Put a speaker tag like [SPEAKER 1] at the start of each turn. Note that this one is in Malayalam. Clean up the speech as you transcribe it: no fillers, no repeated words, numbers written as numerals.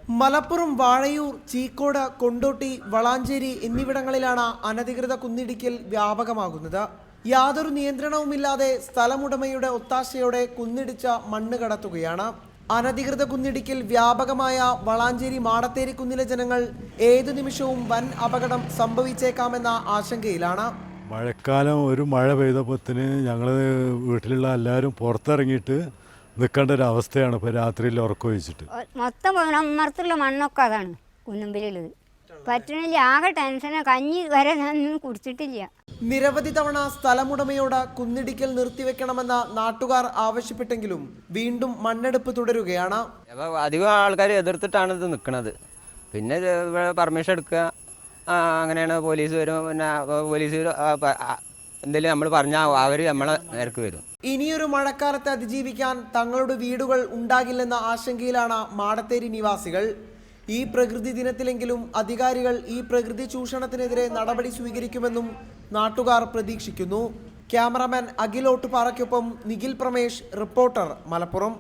[SPEAKER 1] മലപ്പുറം വാഴയൂർ, ചീക്കോട്, കൊണ്ടോട്ടി, വളാഞ്ചേരി എന്നിവിടങ്ങളിലാണ് അനധികൃത കുന്നിടിക്കൽ വ്യാപകമാകുന്നത്. യാതൊരു നിയന്ത്രണവുമില്ലാതെ സ്ഥലമുടമയുടെ ഒത്താശയോടെ കുന്നിടിച്ച മണ്ണ് കടത്തുകയാണ്. അനധികൃത കുന്നിടിക്കൽ വ്യാപകമായ വളാഞ്ചേരി മാടത്തേരി കുന്നിലെ ജനങ്ങൾ ഏതു നിമിഷവും വൻ അപകടം സംഭവിച്ചേക്കാമെന്ന ആശങ്കയിലാണ്.
[SPEAKER 2] മഴക്കാലം ഒരു മഴ പെയ്തപ്പോഴത്തിന് ഞങ്ങൾ വീട്ടിലുള്ള എല്ലാവരും പുറത്തിറങ്ങിയിട്ട് നിൽക്കേണ്ട ഒരു അവസ്ഥയാണ് ഇപ്പോൾ രാത്രിയിൽ ഉറക്കമൊഴിച്ചിട്ട്.
[SPEAKER 3] മൊത്തം അമ്മർത്തുള്ള മണ്ണൊക്കെ അതാണ് കുന്നുമ്പിലുള്ളത്. പറ്റണില്ല, ആകെ ടെൻഷന്. കഞ്ഞി വരെ ഞാനൊന്നും കുടിച്ചിട്ടില്ല.
[SPEAKER 1] നിരവധി തവണ സ്ഥലമുടമയോട് കുന്നിടിക്കൽ നിർത്തിവെക്കണമെന്ന് നാട്ടുകാർ ആവശ്യപ്പെട്ടെങ്കിലും വീണ്ടും മണ്ണെടുപ്പ് തുടരുകയാണ്.
[SPEAKER 4] അധികം ആൾക്കാർ എതിർത്തിട്ടാണ് ഇത് നിൽക്കുന്നത്. പിന്നെ പെർമിഷൻ എടുക്കുക, അങ്ങനെയാണ്. പോലീസ് വരും. പിന്നെ പോലീസ് എന്തെങ്കിലും നമ്മൾ പറഞ്ഞാൽ അവർ നമ്മളെ നേർക്ക് വരും.
[SPEAKER 1] ഇനിയൊരു മഴക്കാലത്തെ അതിജീവിക്കാൻ തങ്ങളുടെ വീടുകൾ ഉണ്ടാകില്ലെന്ന ആശങ്കയിലാണ് മാടത്തേരി നിവാസികൾ. ഈ പ്രകൃതി ദിനത്തിലെങ്കിലും അധികാരികൾ ഈ പ്രകൃതി ചൂഷണത്തിനെതിരെ നടപടി സ്വീകരിക്കുമെന്നും നാട്ടുകാർ പ്രതീക്ഷിക്കുന്നു. ക്യാമറാമാൻ അഖിൽ ഓട്ടുപാറയ്ക്കൊപ്പം നിഖിൽ പ്രമേഷ്, റിപ്പോർട്ടർ, മലപ്പുറം.